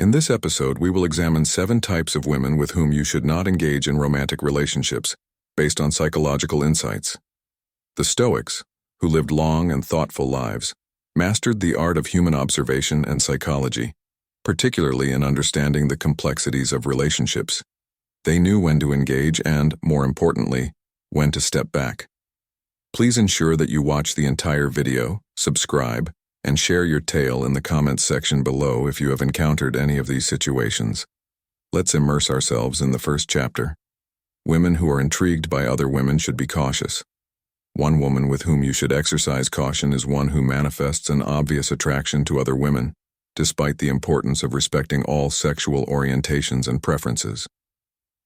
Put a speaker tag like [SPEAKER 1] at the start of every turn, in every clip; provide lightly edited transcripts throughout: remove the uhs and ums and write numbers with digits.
[SPEAKER 1] In this episode, we will examine 7 types of women with whom you should not engage in romantic relationships, based on psychological insights. The Stoics, who lived long and thoughtful lives, mastered the art of human observation and psychology, particularly in understanding the complexities of relationships. They knew when to engage and, more importantly, when to step back. Please ensure that you watch the entire video, subscribe, and share your tale in the comments section below if you have encountered any of these situations. Let's immerse ourselves in the first chapter. Women who are intrigued by other women should be cautious. One woman with whom you should exercise caution is one who manifests an obvious attraction to other women, despite the importance of respecting all sexual orientations and preferences.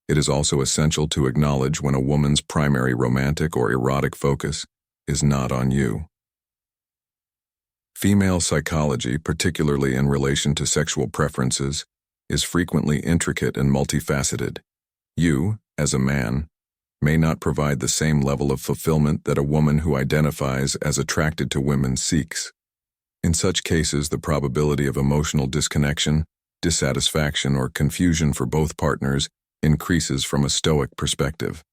[SPEAKER 1] It is also essential to acknowledge when a woman's primary romantic or erotic focus is not on you. Female psychology, particularly in relation to sexual preferences, is frequently intricate and multifaceted. You, as a man, may not provide the same level of fulfillment that a woman who identifies as attracted to women seeks. In such cases, the probability of emotional disconnection, dissatisfaction, or confusion for both partners increases from a Stoic perspective.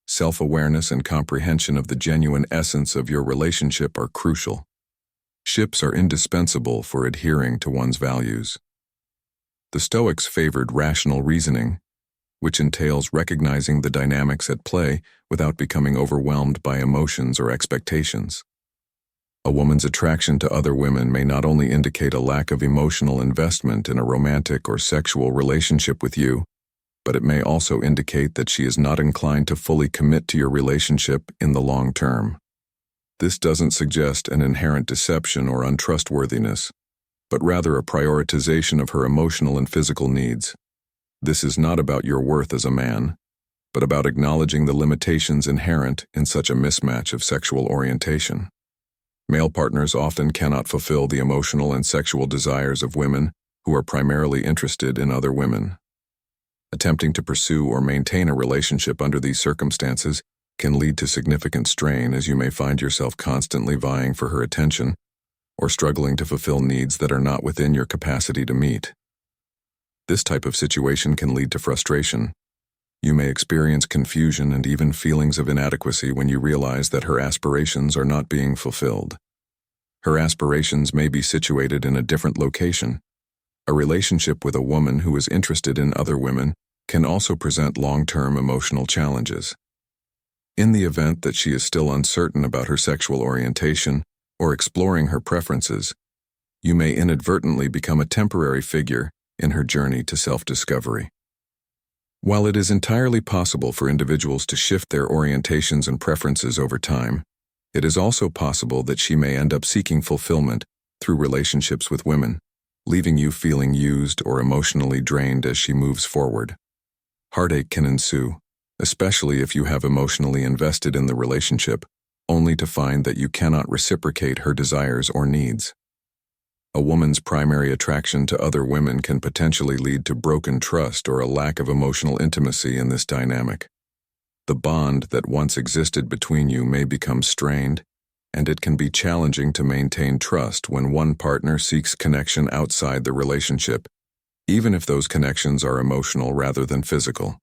[SPEAKER 1] Self-awareness and comprehension of the genuine essence of your relationship are crucial. Ships are indispensable for adhering to one's values. The Stoics favored rational reasoning, which entails recognizing the dynamics at play without becoming overwhelmed by emotions or expectations. A woman's attraction to other women may not only indicate a lack of emotional investment in a romantic or sexual relationship with you, but it may also indicate that she is not inclined to fully commit to your relationship in the long term. This doesn't suggest an inherent deception or untrustworthiness, but rather a prioritization of her emotional and physical needs. This is not about your worth as a man, but about acknowledging the limitations inherent in such a mismatch of sexual orientation. Male partners often cannot fulfill the emotional and sexual desires of women who are primarily interested in other women. Attempting to pursue or maintain a relationship under these circumstances can lead to significant strain, as you may find yourself constantly vying for her attention or struggling to fulfill needs that are not within your capacity to meet. This type of situation can lead to frustration. You may experience confusion and even feelings of inadequacy when you realize that her aspirations are not being fulfilled. Her aspirations may be situated in a different location. A relationship with a woman who is interested in other women can also present long-term emotional challenges. In the event that she is still uncertain about her sexual orientation or exploring her preferences, you may inadvertently become a temporary figure in her journey to self-discovery. While it is entirely possible for individuals to shift their orientations and preferences over time, it is also possible that she may end up seeking fulfillment through relationships with women, leaving you feeling used or emotionally drained as she moves forward. Heartache can ensue, especially if you have emotionally invested in the relationship, only to find that you cannot reciprocate her desires or needs. A woman's primary attraction to other women can potentially lead to broken trust or a lack of emotional intimacy in this dynamic. The bond that once existed between you may become strained, and it can be challenging to maintain trust when one partner seeks connection outside the relationship, even if those connections are emotional rather than physical.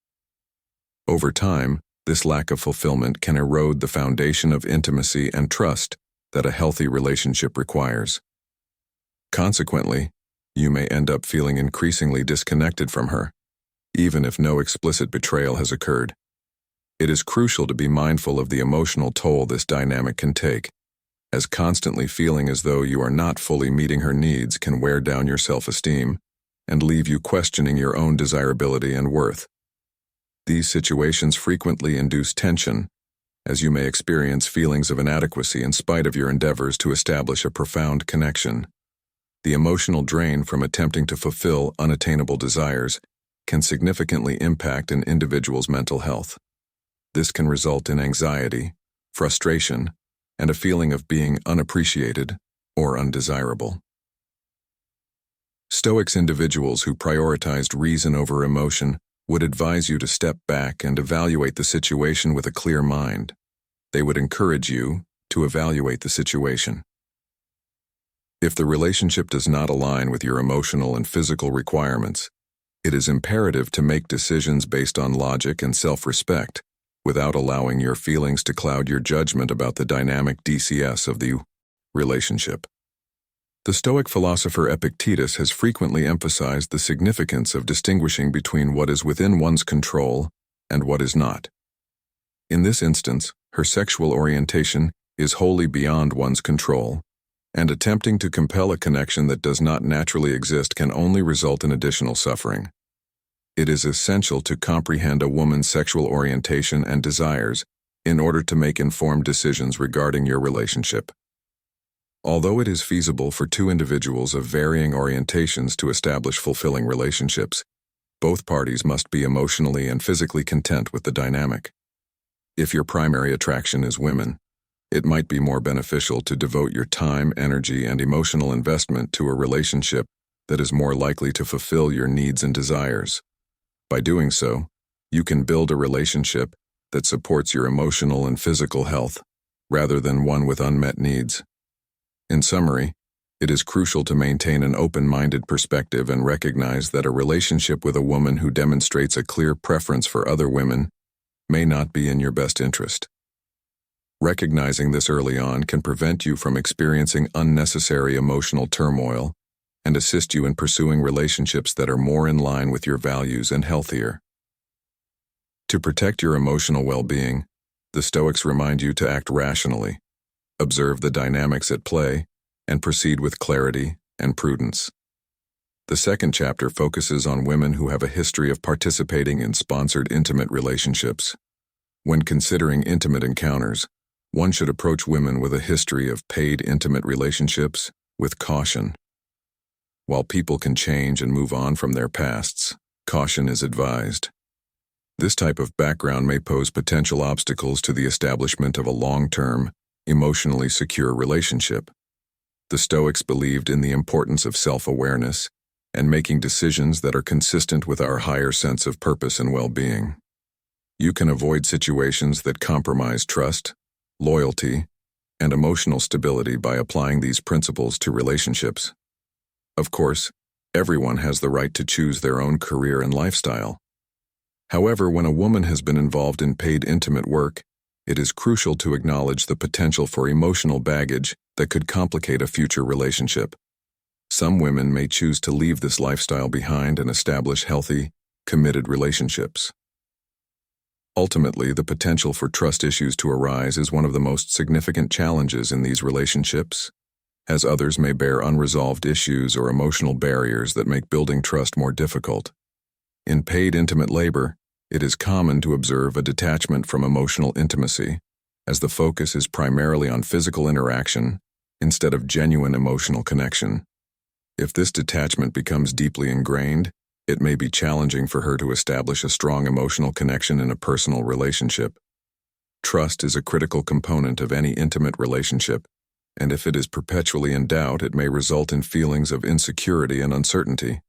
[SPEAKER 1] Over time, this lack of fulfillment can erode the foundation of intimacy and trust that a healthy relationship requires. Consequently, you may end up feeling increasingly disconnected from her, even if no explicit betrayal has occurred. It is crucial to be mindful of the emotional toll this dynamic can take, as constantly feeling as though you are not fully meeting her needs can wear down your self-esteem and leave you questioning your own desirability and worth. These situations frequently induce tension, as you may experience feelings of inadequacy in spite of your endeavors to establish a profound connection. The emotional drain from attempting to fulfill unattainable desires can significantly impact an individual's mental health. This can result in anxiety, frustration, and a feeling of being unappreciated or undesirable. Stoics individuals who prioritized reason over emotion would advise you to step back and evaluate the situation with a clear mind. They would encourage you to evaluate the situation. If the relationship does not align with your emotional and physical requirements, it is imperative to make decisions based on logic and self-respect, without allowing your feelings to cloud your judgment about the dynamic DCS of the relationship. The Stoic philosopher Epictetus has frequently emphasized the significance of distinguishing between what is within one's control and what is not. In this instance, her sexual orientation is wholly beyond one's control, and attempting to compel a connection that does not naturally exist can only result in additional suffering. It is essential to comprehend a woman's sexual orientation and desires in order to make informed decisions regarding your relationship. Although it is feasible for two individuals of varying orientations to establish fulfilling relationships, both parties must be emotionally and physically content with the dynamic. If your primary attraction is women, it might be more beneficial to devote your time, energy, and emotional investment to a relationship that is more likely to fulfill your needs and desires. By doing so, you can build a relationship that supports your emotional and physical health, rather than one with unmet needs. In summary, it is crucial to maintain an open-minded perspective and recognize that a relationship with a woman who demonstrates a clear preference for other women may not be in your best interest. Recognizing this early on can prevent you from experiencing unnecessary emotional turmoil and assist you in pursuing relationships that are more in line with your values and healthier. To protect your emotional well-being, the Stoics remind you to act rationally, observe the dynamics at play, and proceed with clarity and prudence. The second chapter focuses on women who have a history of participating in sponsored intimate relationships. When considering intimate encounters, one should approach women with a history of paid intimate relationships with caution. While people can change and move on from their pasts, caution is advised. This type of background may pose potential obstacles to the establishment of a long-term, emotionally secure relationship. The Stoics believed in the importance of self-awareness and making decisions that are consistent with our higher sense of purpose and well-being. You can avoid situations that compromise trust, loyalty, and emotional stability by applying these principles to relationships. Of course, everyone has the right to choose their own career and lifestyle. However, when a woman has been involved in paid intimate work, it is crucial to acknowledge the potential for emotional baggage that could complicate a future relationship. Some women may choose to leave this lifestyle behind and establish healthy, committed relationships. Ultimately, the potential for trust issues to arise is one of the most significant challenges in these relationships, as others may bear unresolved issues or emotional barriers that make building trust more difficult. In paid intimate labor, it is common to observe a detachment from emotional intimacy, as the focus is primarily on physical interaction instead of genuine emotional connection. If this detachment becomes deeply ingrained, it may be challenging for her to establish a strong emotional connection in a personal relationship. Trust is a critical component of any intimate relationship, and if it is perpetually in doubt, it may result in feelings of insecurity and uncertainty.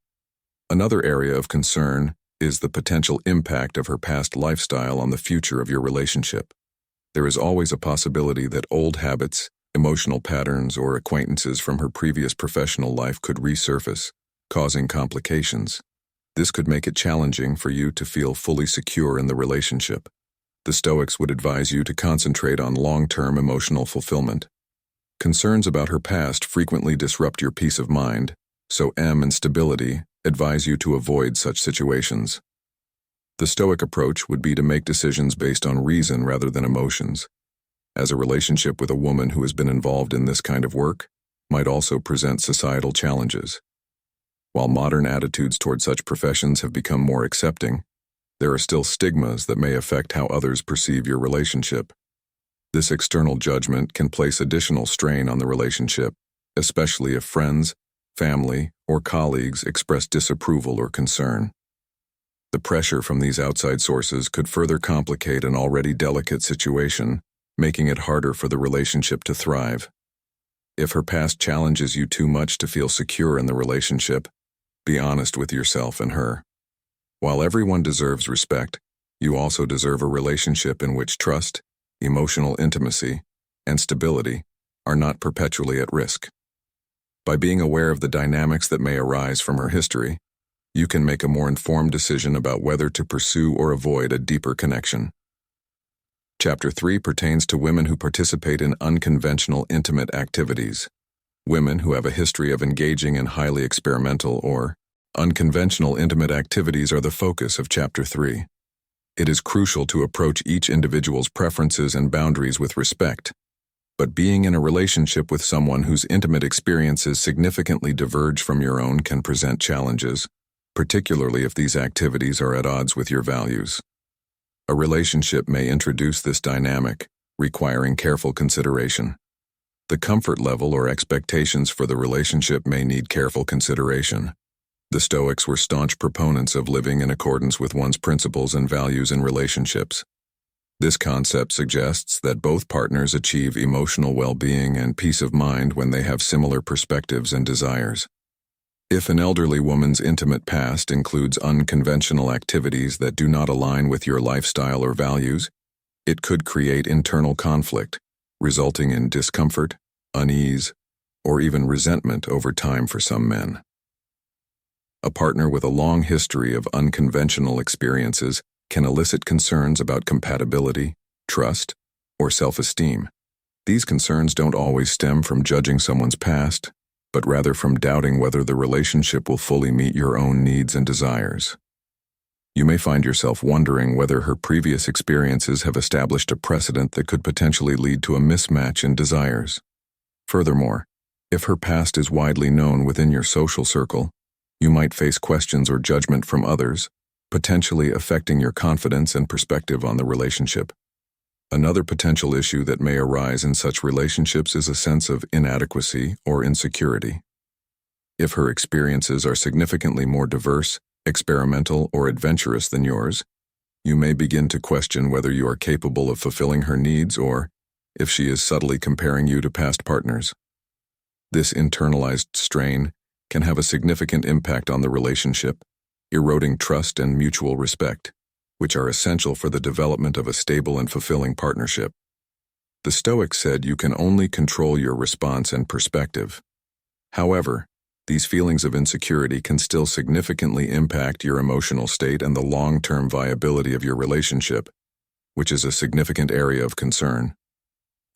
[SPEAKER 1] Another area of concern is the potential impact of her past lifestyle on the future of your relationship. There is always a possibility that old habits, emotional patterns, or acquaintances from her previous professional life could resurface, causing complications. This could make it challenging for you to feel fully secure in the relationship. The Stoics would advise you to concentrate on long-term emotional fulfillment. Concerns about her past frequently disrupt your peace of mind, so and stability advise you to avoid such situations. The Stoic approach would be to make decisions based on reason rather than emotions, as a relationship with a woman who has been involved in this kind of work might also present societal challenges. While modern attitudes toward such professions have become more accepting, there are still stigmas that may affect how others perceive your relationship. This external judgment can place additional strain on the relationship, especially if friends, family, or colleagues express disapproval or concern. The pressure from these outside sources could further complicate an already delicate situation, making it harder for the relationship to thrive. If her past challenges you too much to feel secure in the relationship, be honest with yourself and her. While everyone deserves respect, you also deserve a relationship in which trust, emotional intimacy, and stability are not perpetually at risk. By being aware of the dynamics that may arise from her history, you can make a more informed decision about whether to pursue or avoid a deeper connection. Chapter 3 pertains to women who participate in unconventional intimate activities. Women who have a history of engaging in highly experimental or unconventional intimate activities are the focus of Chapter 3. It is crucial to approach each individual's preferences and boundaries with respect, but being in a relationship with someone whose intimate experiences significantly diverge from your own can present challenges, particularly if these activities are at odds with your values. A relationship may introduce this dynamic, requiring careful consideration. The comfort level or expectations for the relationship may need careful consideration. The Stoics were staunch proponents of living in accordance with one's principles and values in relationships. This concept suggests that both partners achieve emotional well-being and peace of mind when they have similar perspectives and desires. If an elderly woman's intimate past includes unconventional activities that do not align with your lifestyle or values, it could create internal conflict, resulting in discomfort, unease, or even resentment over time for some men. A partner with a long history of unconventional experiences can elicit concerns about compatibility, trust, or self-esteem. These concerns don't always stem from judging someone's past, but rather from doubting whether the relationship will fully meet your own needs and desires. You may find yourself wondering whether her previous experiences have established a precedent that could potentially lead to a mismatch in desires. Furthermore, if her past is widely known within your social circle, you might face questions or judgment from others, potentially affecting your confidence and perspective on the relationship. Another potential issue that may arise in such relationships is a sense of inadequacy or insecurity. If her experiences are significantly more diverse, experimental, or adventurous than yours, you may begin to question whether you are capable of fulfilling her needs or if she is subtly comparing you to past partners. This internalized strain can have a significant impact on the relationship, eroding trust and mutual respect, which are essential for the development of a stable and fulfilling partnership. The Stoics said you can only control your response and perspective. However, these feelings of insecurity can still significantly impact your emotional state and the long-term viability of your relationship, which is a significant area of concern.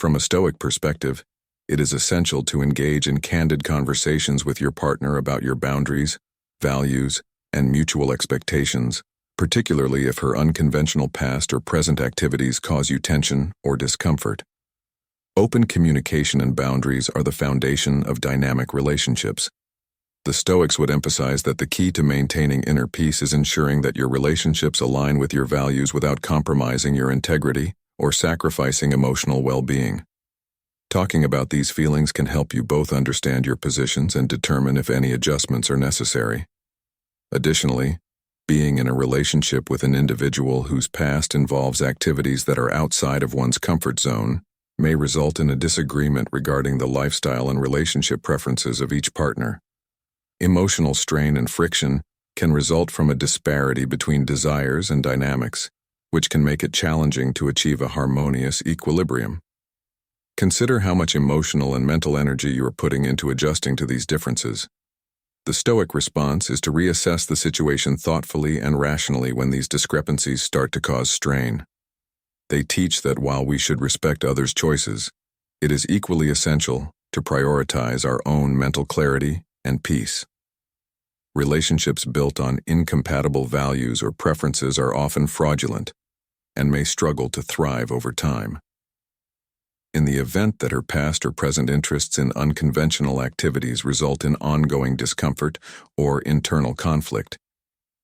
[SPEAKER 1] From a Stoic perspective, it is essential to engage in candid conversations with your partner about your boundaries, values, and mutual expectations, particularly if her unconventional past or present activities cause you tension or discomfort. Open communication and boundaries are the foundation of dynamic relationships. The Stoics would emphasize that the key to maintaining inner peace is ensuring that your relationships align with your values without compromising your integrity or sacrificing emotional well-being. Talking about these feelings can help you both understand your positions and determine if any adjustments are necessary. Additionally, being in a relationship with an individual whose past involves activities that are outside of one's comfort zone may result in a disagreement regarding the lifestyle and relationship preferences of each partner. Emotional strain and friction can result from a disparity between desires and dynamics, which can make it challenging to achieve a harmonious equilibrium. Consider how much emotional and mental energy you are putting into adjusting to these differences. The Stoic response is to reassess the situation thoughtfully and rationally when these discrepancies start to cause strain. They teach that while we should respect others' choices, it is equally essential to prioritize our own mental clarity and peace. Relationships built on incompatible values or preferences are often fraudulent and may struggle to thrive over time. In the event that her past or present interests in unconventional activities result in ongoing discomfort or internal conflict,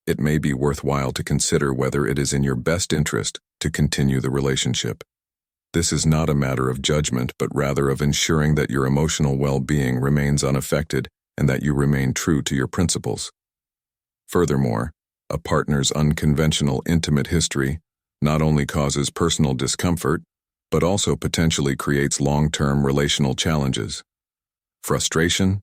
[SPEAKER 1] it may be worthwhile to consider whether it is in your best interest to continue the relationship. This is not a matter of judgment, but rather of ensuring that your emotional well-being remains unaffected and that you remain true to your principles. Furthermore, a partner's unconventional intimate history not only causes personal discomfort, but also potentially creates long-term relational challenges. Frustration,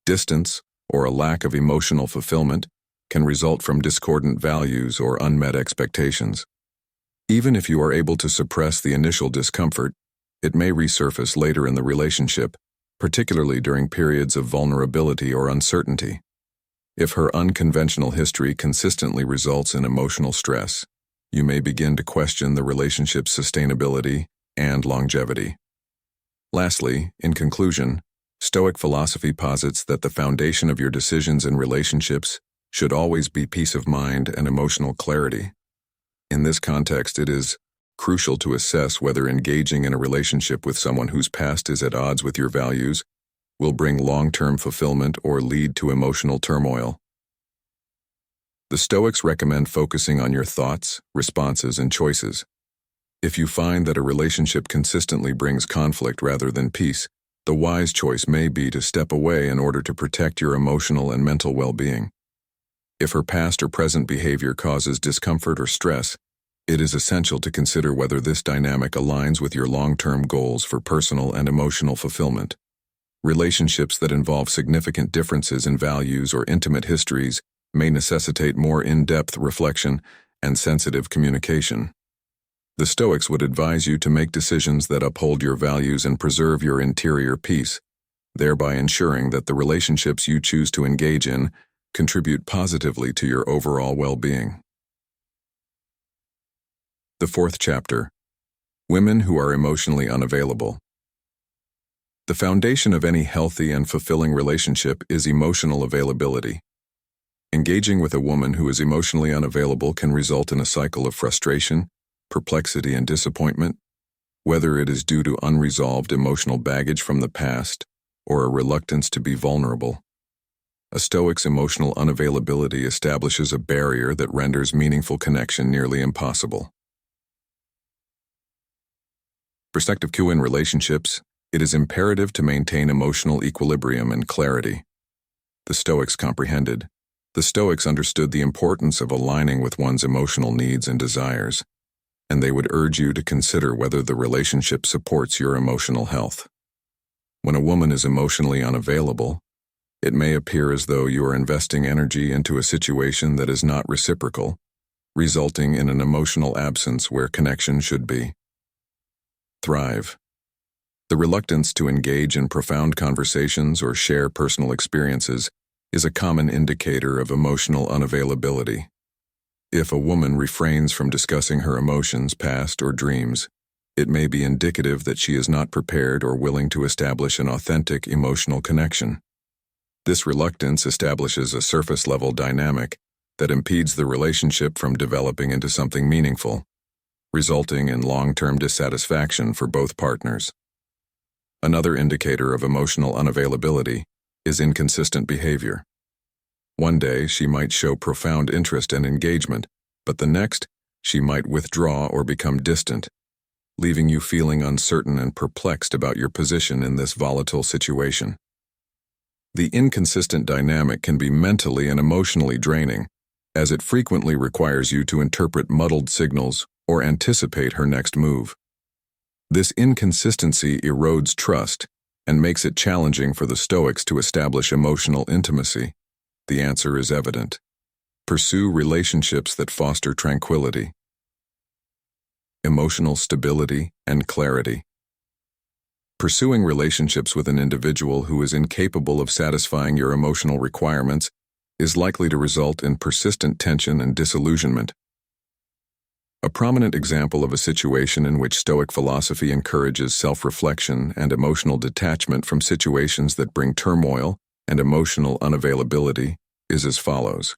[SPEAKER 1] distance, or a lack of emotional fulfillment can result from discordant values or unmet expectations. Even if you are able to suppress the initial discomfort, it may resurface later in the relationship, particularly during periods of vulnerability or uncertainty. If her unconventional history consistently results in emotional stress, you may begin to question the relationship's sustainability and longevity. Lastly, in conclusion, Stoic philosophy posits that the foundation of your decisions in relationships should always be peace of mind and emotional clarity. In this context, it is crucial to assess whether engaging in a relationship with someone whose past is at odds with your values will bring long-term fulfillment or lead to emotional turmoil. The Stoics recommend focusing on your thoughts, responses, and choices. If you find that a relationship consistently brings conflict rather than peace, the wise choice may be to step away in order to protect your emotional and mental well-being. If her past or present behavior causes discomfort or stress, it is essential to consider whether this dynamic aligns with your long-term goals for personal and emotional fulfillment. Relationships that involve significant differences in values or intimate histories may necessitate more in-depth reflection and sensitive communication. The Stoics would advise you to make decisions that uphold your values and preserve your interior peace, thereby ensuring that the relationships you choose to engage in contribute positively to your overall well-being. The fourth chapter, Women who are emotionally unavailable. The foundation of any healthy and fulfilling relationship is emotional availability. Engaging with a woman who is emotionally unavailable can result in a cycle of frustration, perplexity, and disappointment, whether it is due to unresolved emotional baggage from the past or a reluctance to be vulnerable. A Stoic's emotional unavailability establishes a barrier that renders meaningful connection nearly impossible. Perspective Q. In relationships, it is imperative to maintain emotional equilibrium and clarity. The Stoics comprehended. The Stoics understood the importance of aligning with one's emotional needs and desires, and they would urge you to consider whether the relationship supports your emotional health. When a woman is emotionally unavailable, it may appear as though you are investing energy into a situation that is not reciprocal, resulting in an emotional absence where connection should be. Thrive. The reluctance to engage in profound conversations or share personal experiences is a common indicator of emotional unavailability. If a woman refrains from discussing her emotions, past, or dreams, it may be indicative that she is not prepared or willing to establish an authentic emotional connection. This reluctance establishes a surface-level dynamic that impedes the relationship from developing into something meaningful, resulting in long-term dissatisfaction for both partners. Another indicator of emotional unavailability is inconsistent behavior. One day, she might show profound interest and engagement, but the next, she might withdraw or become distant, leaving you feeling uncertain and perplexed about your position in this volatile situation. The inconsistent dynamic can be mentally and emotionally draining, as it frequently requires you to interpret muddled signals or anticipate her next move. This inconsistency erodes trust and makes it challenging for the Stoics to establish emotional intimacy. The answer is evident. Pursue relationships that foster tranquility, emotional stability, and clarity. Pursuing relationships with an individual who is incapable of satisfying your emotional requirements is likely to result in persistent tension and disillusionment. A prominent example of a situation in which Stoic philosophy encourages self-reflection and emotional detachment from situations that bring turmoil and emotional unavailability is as follows.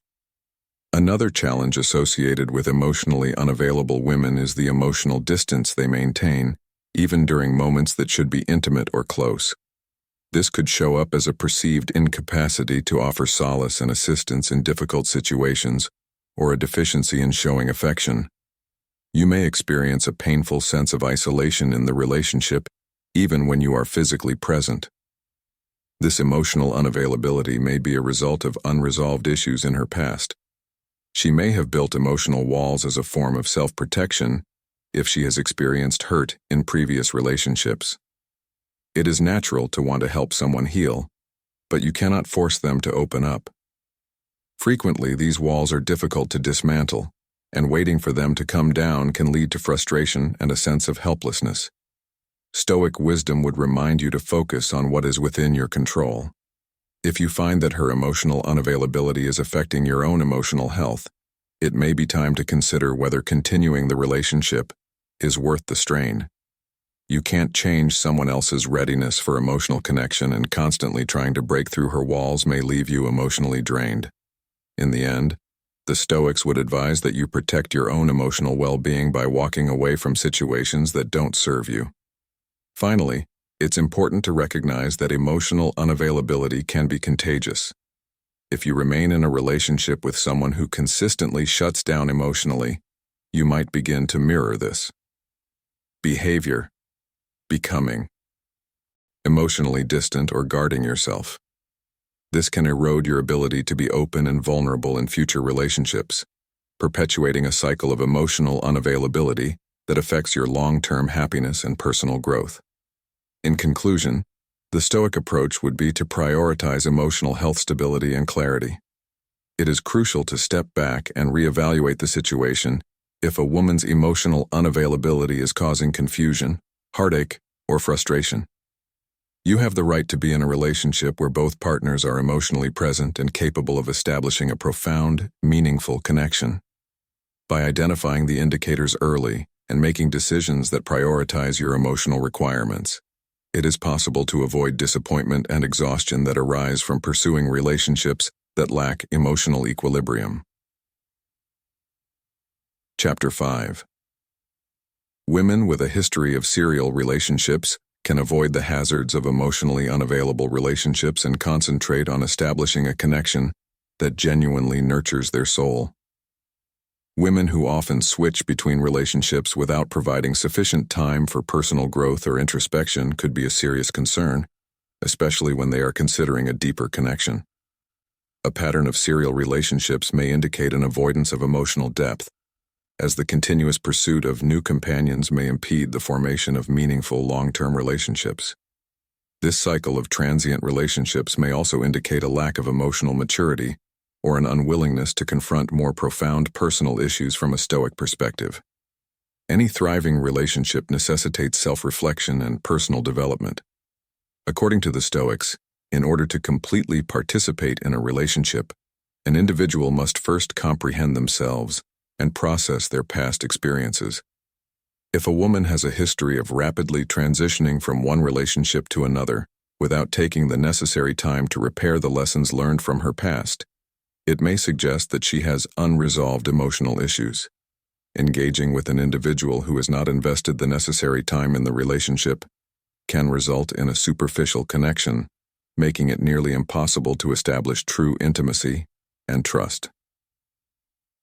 [SPEAKER 1] Another challenge associated with emotionally unavailable women is the emotional distance they maintain, even during moments that should be intimate or close. This could show up as a perceived incapacity to offer solace and assistance in difficult situations, or a deficiency in showing affection. You may experience a painful sense of isolation in the relationship, even when you are physically present. This emotional unavailability may be a result of unresolved issues in her past. She may have built emotional walls as a form of self-protection if she has experienced hurt in previous relationships. It is natural to want to help someone heal, but you cannot force them to open up. Frequently, these walls are difficult to dismantle, and waiting for them to come down can lead to frustration and a sense of helplessness. Stoic wisdom would remind you to focus on what is within your control. If you find that her emotional unavailability is affecting your own emotional health, it may be time to consider whether continuing the relationship is worth the strain. You can't change someone else's readiness for emotional connection, and constantly trying to break through her walls may leave you emotionally drained. In the end, the Stoics would advise that you protect your own emotional well-being by walking away from situations that don't serve you. Finally, it's important to recognize that emotional unavailability can be contagious. If you remain in a relationship with someone who consistently shuts down emotionally, you might begin to mirror this behavior, becoming emotionally distant or guarding yourself. This can erode your ability to be open and vulnerable in future relationships, perpetuating a cycle of emotional unavailability that affects your long-term happiness and personal growth. In conclusion, the Stoic approach would be to prioritize emotional health stability and clarity. It is crucial to step back and reevaluate the situation if a woman's emotional unavailability is causing confusion, heartache, or frustration. You have the right to be in a relationship where both partners are emotionally present and capable of establishing a profound, meaningful connection. By identifying the indicators early and making decisions that prioritize your emotional requirements, it is possible to avoid disappointment and exhaustion that arise from pursuing relationships that lack emotional equilibrium. Chapter 5. Women with a history of serial relationships can avoid the hazards of emotionally unavailable relationships and concentrate on establishing a connection that genuinely nurtures their soul. Women who often switch between relationships without providing sufficient time for personal growth or introspection could be a serious concern, especially when they are considering a deeper connection. A pattern of serial relationships may indicate an avoidance of emotional depth, as the continuous pursuit of new companions may impede the formation of meaningful long-term relationships. This cycle of transient relationships may also indicate a lack of emotional maturity or an unwillingness to confront more profound personal issues from a Stoic perspective. Any thriving relationship necessitates self-reflection and personal development. According to the Stoics, in order to completely participate in a relationship, an individual must first comprehend themselves and process their past experiences. If a woman has a history of rapidly transitioning from one relationship to another without taking the necessary time to repair the lessons learned from her past, it may suggest that she has unresolved emotional issues. Engaging with an individual who has not invested the necessary time in the relationship can result in a superficial connection, making it nearly impossible to establish true intimacy and trust.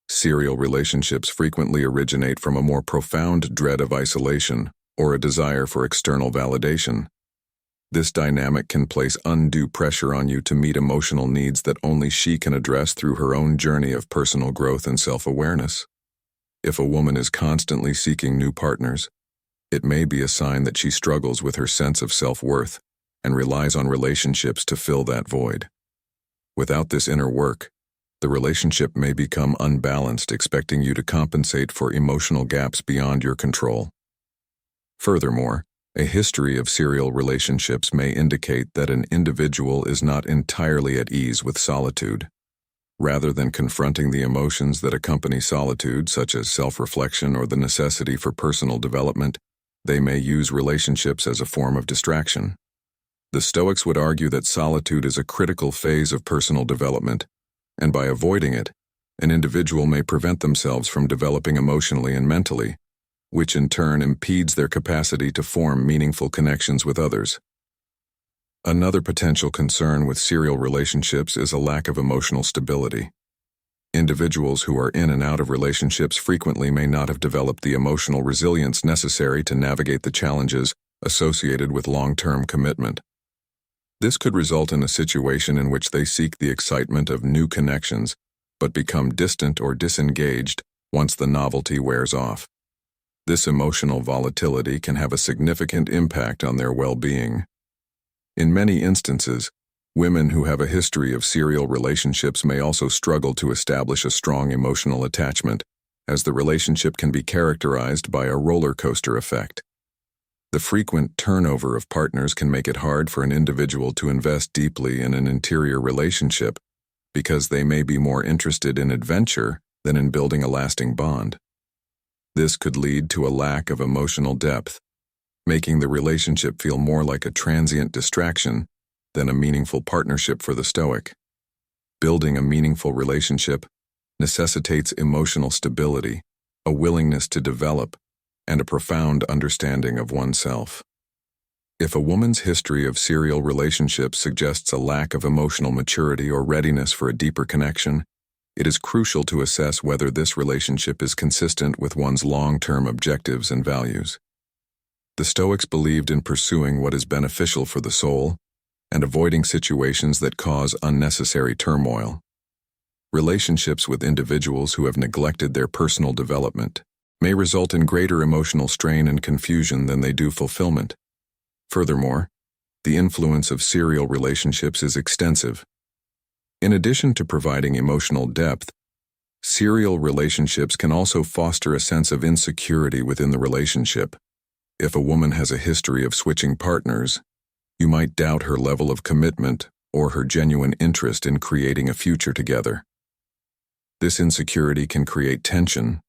[SPEAKER 1] Serial relationships frequently originate from a more profound dread of isolation or a desire for external validation. This dynamic can place undue pressure on you to meet emotional needs that only she can address through her own journey of personal growth and self-awareness. If a woman is constantly seeking new partners, it may be a sign that she struggles with her sense of self-worth and relies on relationships to fill that void. Without this inner work, the relationship may become unbalanced, expecting you to compensate for emotional gaps beyond your control. Furthermore, a history of serial relationships may indicate that an individual is not entirely at ease with solitude. Rather than confronting the emotions that accompany solitude, such as self-reflection or the necessity for personal development, they may use relationships as a form of distraction. The Stoics would argue that solitude is a critical phase of personal development, and by avoiding it, an individual may prevent themselves from developing emotionally and mentally, which in turn impedes their capacity to form meaningful connections with others. Another potential concern with serial relationships is a lack of emotional stability. Individuals who are in and out of relationships frequently may not have developed the emotional resilience necessary to navigate the challenges associated with long-term commitment. This could result in a situation in which they seek the excitement of new connections, but become distant or disengaged once the novelty wears off. This emotional volatility can have a significant impact on their well-being. In many instances, women who have a history of serial relationships may also struggle to establish a strong emotional attachment, as the relationship can be characterized by a roller coaster effect. The frequent turnover of partners can make it hard for an individual to invest deeply in an interior relationship because they may be more interested in adventure than in building a lasting bond. This could lead to a lack of emotional depth, making the relationship feel more like a transient distraction than a meaningful partnership for the Stoic. Building a meaningful relationship necessitates emotional stability, a willingness to develop, and a profound understanding of oneself. If a woman's history of serial relationships suggests a lack of emotional maturity or readiness for a deeper connection, it is crucial to assess whether this relationship is consistent with one's long-term objectives and values. The Stoics believed in pursuing what is beneficial for the soul and avoiding situations that cause unnecessary turmoil. Relationships with individuals who have neglected their personal development may result in greater emotional strain and confusion than they do fulfillment. Furthermore, the influence of serial relationships is extensive. In addition to providing emotional depth, serial relationships can also foster a sense of insecurity within the relationship. If a woman has a history of switching partners, you might doubt her level of commitment or her genuine interest in creating a future together. This insecurity can create tension,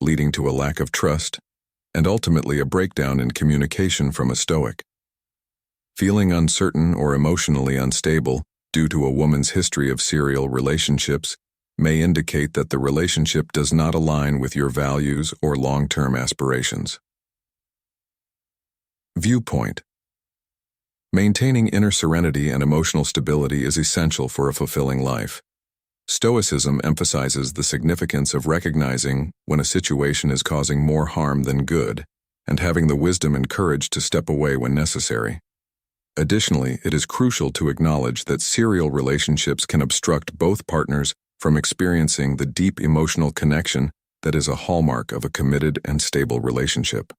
[SPEAKER 1] leading to a lack of trust, and ultimately a breakdown in communication from a Stoic. Feeling uncertain or emotionally unstable due to a woman's history of serial relationships may indicate that the relationship does not align with your values or long-term aspirations. Viewpoint. Maintaining inner serenity and emotional stability is essential for a fulfilling life. Stoicism emphasizes the significance of recognizing when a situation is causing more harm than good, and having the wisdom and courage to step away when necessary. Additionally, it is crucial to acknowledge that serial relationships can obstruct both partners from experiencing the deep emotional connection that is a hallmark of a committed and stable relationship.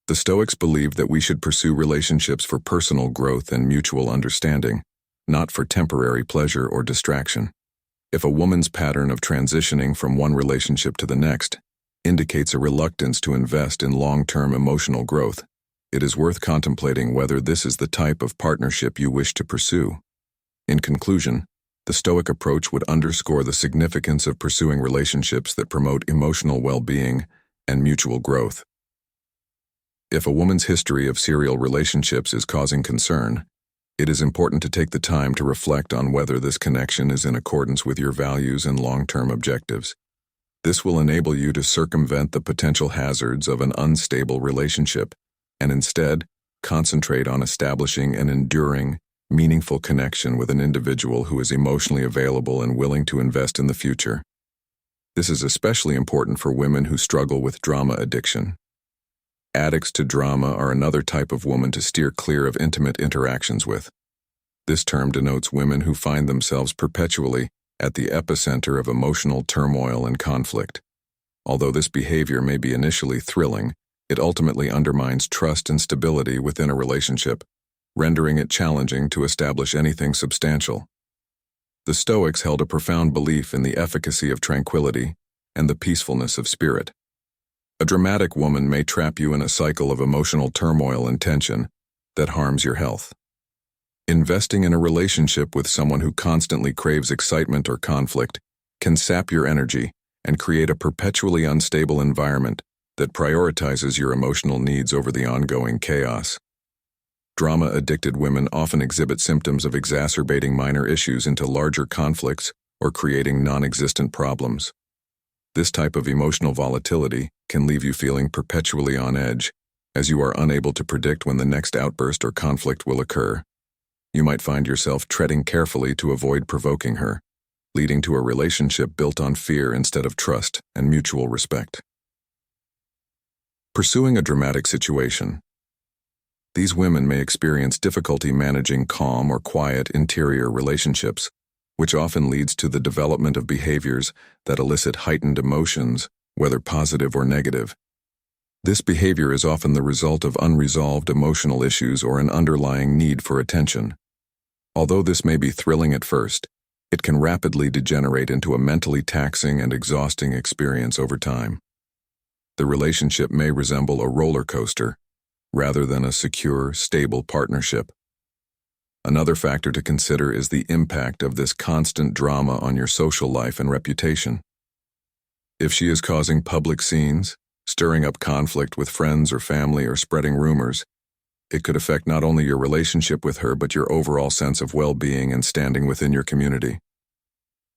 [SPEAKER 1] The Stoics believed that we should pursue relationships for personal growth and mutual understanding, not for temporary pleasure or distraction. If a woman's pattern of transitioning from one relationship to the next indicates a reluctance to invest in long-term emotional growth, it is worth contemplating whether this is the type of partnership you wish to pursue. In conclusion, the Stoic approach would underscore the significance of pursuing relationships that promote emotional well-being and mutual growth. If a woman's history of serial relationships is causing concern, it is important to take the time to reflect on whether this connection is in accordance with your values and long-term objectives. This will enable you to circumvent the potential hazards of an unstable relationship and instead concentrate on establishing an enduring, meaningful connection with an individual who is emotionally available and willing to invest in the future. This is especially important for women who struggle with drama addiction. Addicts to drama are another type of woman to steer clear of intimate interactions with. This term denotes women who find themselves perpetually at the epicenter of emotional turmoil and conflict. Although this behavior may be initially thrilling, it ultimately undermines trust and stability within a relationship, rendering it challenging to establish anything substantial. The Stoics held a profound belief in the efficacy of tranquility and the peacefulness of spirit. A dramatic woman may trap you in a cycle of emotional turmoil and tension that harms your health. Investing in a relationship with someone who constantly craves excitement or conflict can sap your energy and create a perpetually unstable environment that prioritizes your emotional needs over the ongoing chaos. Drama-addicted women often exhibit symptoms of exacerbating minor issues into larger conflicts or creating non-existent problems. This type of emotional volatility can leave you feeling perpetually on edge, as you are unable to predict when the next outburst or conflict will occur. You might find yourself treading carefully to avoid provoking her, leading to a relationship built on fear instead of trust and mutual respect. Pursuing a dramatic situation. These women may experience difficulty managing calm or quiet interior relationships, which often leads to the development of behaviors that elicit heightened emotions, whether positive or negative. This behavior is often the result of unresolved emotional issues or an underlying need for attention. Although this may be thrilling at first, it can rapidly degenerate into a mentally taxing and exhausting experience over time. The relationship may resemble a roller coaster, rather than a secure, stable partnership. Another factor to consider is the impact of this constant drama on your social life and reputation. If she is causing public scenes, stirring up conflict with friends or family, or spreading rumors, it could affect not only your relationship with her but your overall sense of well-being and standing within your community.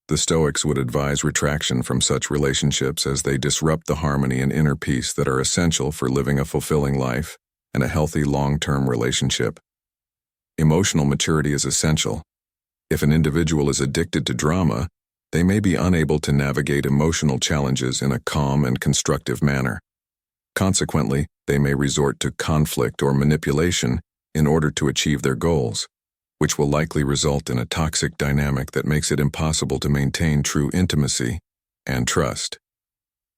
[SPEAKER 1] The Stoics would advise retraction from such relationships as they disrupt the harmony and inner peace that are essential for living a fulfilling life and a healthy long-term relationship. Emotional maturity is essential. If an individual is addicted to drama, they may be unable to navigate emotional challenges in a calm and constructive manner. Consequently, they may resort to conflict or manipulation in order to achieve their goals, which will likely result in a toxic dynamic that makes it impossible to maintain true intimacy and trust.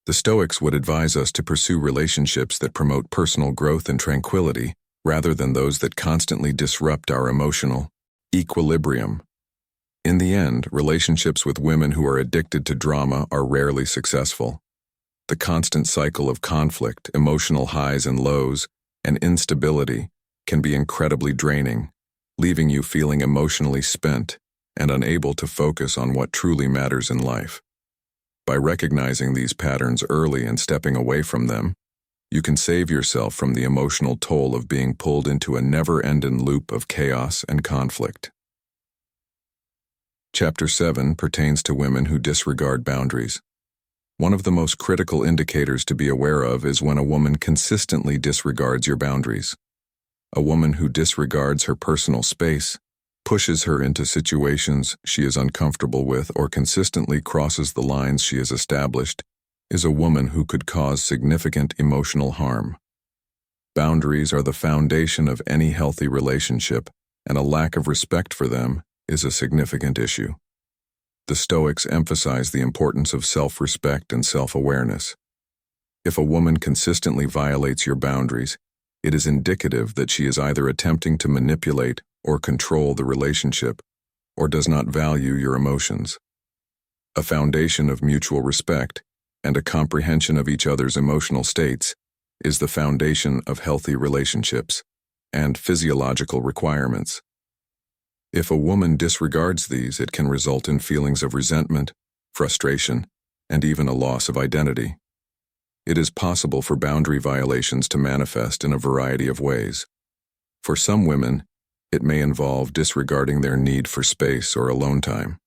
[SPEAKER 1] The Stoics would advise us to pursue relationships that promote personal growth and tranquility, rather than those that constantly disrupt our emotional equilibrium. In the end, relationships with women who are addicted to drama are rarely successful. The constant cycle of conflict, emotional highs and lows, and instability can be incredibly draining, leaving you feeling emotionally spent and unable to focus on what truly matters in life. By recognizing these patterns early and stepping away from them, you can save yourself from the emotional toll of being pulled into a never-ending loop of chaos and conflict. Chapter 7 pertains to women who disregard boundaries. One of the most critical indicators to be aware of is when a woman consistently disregards your boundaries. A woman who disregards her personal space, pushes her into situations she is uncomfortable with, or consistently crosses the lines she has established, is a woman who could cause significant emotional harm. Boundaries are the foundation of any healthy relationship, and a lack of respect for them is a significant issue. The Stoics emphasize the importance of self-respect and self-awareness. If a woman consistently violates your boundaries, it is indicative that she is either attempting to manipulate or control the relationship, or does not value your emotions. A foundation of mutual respect and a comprehension of each other's emotional states is the foundation of healthy relationships and physiological requirements. If a woman disregards these, it can result in feelings of resentment, frustration, and even a loss of identity. It is possible for boundary violations to manifest in a variety of ways. For some women, it may involve disregarding their need for space or alone time.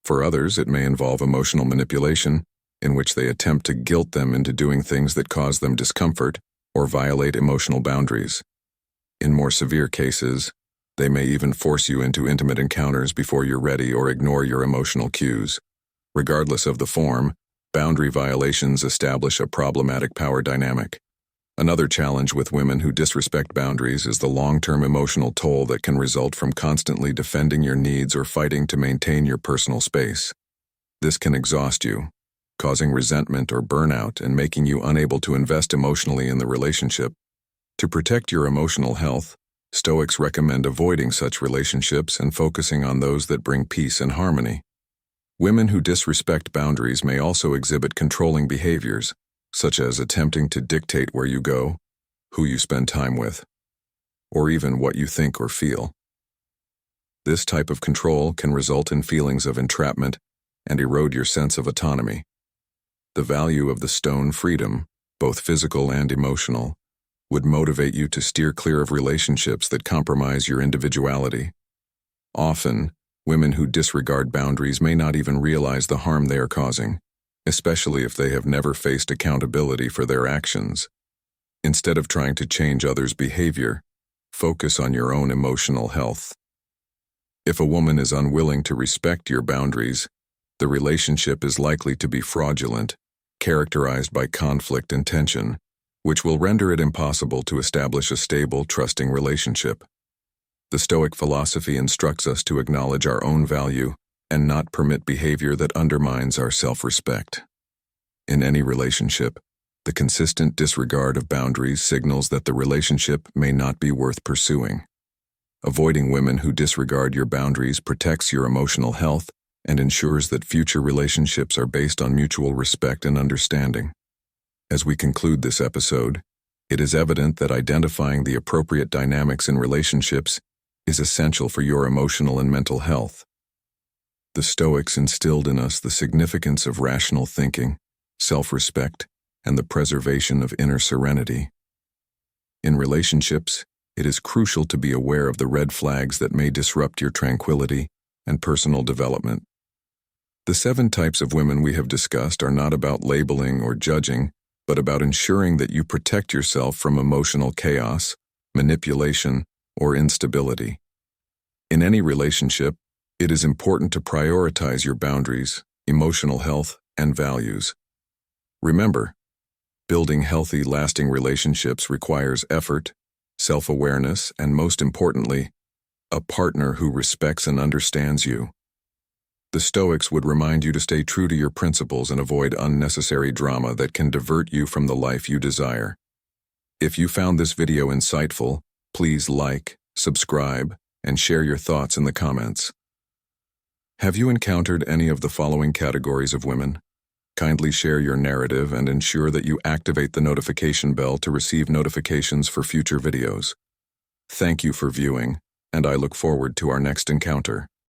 [SPEAKER 1] For others, it may involve emotional manipulation, in which they attempt to guilt them into doing things that cause them discomfort or violate emotional boundaries. In more severe cases, they may even force you into intimate encounters before you're ready or ignore your emotional cues. Regardless of the form, boundary violations establish a problematic power dynamic. Another challenge with women who disrespect boundaries is the long-term emotional toll that can result from constantly defending your needs or fighting to maintain your personal space. This can exhaust you, causing resentment or burnout and making you unable to invest emotionally in the relationship. To protect your emotional health, Stoics recommend avoiding such relationships and focusing on those that bring peace and harmony. Women who disrespect boundaries may also exhibit controlling behaviors, such as attempting to dictate where you go, who you spend time with, or even what you think or feel. This type of control can result in feelings of entrapment and erode your sense of autonomy. The value of the stone freedom, both physical and emotional, would motivate you to steer clear of relationships that compromise your individuality. Often, women who disregard boundaries may not even realize the harm they are causing, especially if they have never faced accountability for their actions. Instead of trying to change others' behavior, focus on your own emotional health. If a woman is unwilling to respect your boundaries, the relationship is likely to be fraudulent, characterized by conflict and tension, which will render it impossible to establish a stable, trusting relationship. The Stoic philosophy instructs us to acknowledge our own value and not permit behavior that undermines our self-respect. In any relationship, the consistent disregard of boundaries signals that the relationship may not be worth pursuing. Avoiding women who disregard your boundaries protects your emotional health and ensures that future relationships are based on mutual respect and understanding. As we conclude this episode, It is evident that identifying the appropriate dynamics in relationships is essential for your emotional and mental health. The Stoics instilled in us the significance of rational thinking, self-respect, and the preservation of inner serenity. In relationships, it is crucial to be aware of the red flags that may disrupt your tranquility and personal development. The 7 types of women we have discussed are not about labeling or judging, but about ensuring that you protect yourself from emotional chaos, manipulation, or instability. In any relationship, it is important to prioritize your boundaries, emotional health, and values. Remember, building healthy, lasting relationships requires effort, self-awareness, and most importantly, a partner who respects and understands you. The Stoics would remind you to stay true to your principles and avoid unnecessary drama that can divert you from the life you desire. If you found this video insightful, please like, subscribe, and share your thoughts in the comments. Have you encountered any of the following categories of women? Kindly share your narrative and ensure that you activate the notification bell to receive notifications for future videos. Thank you for viewing, and I look forward to our next encounter.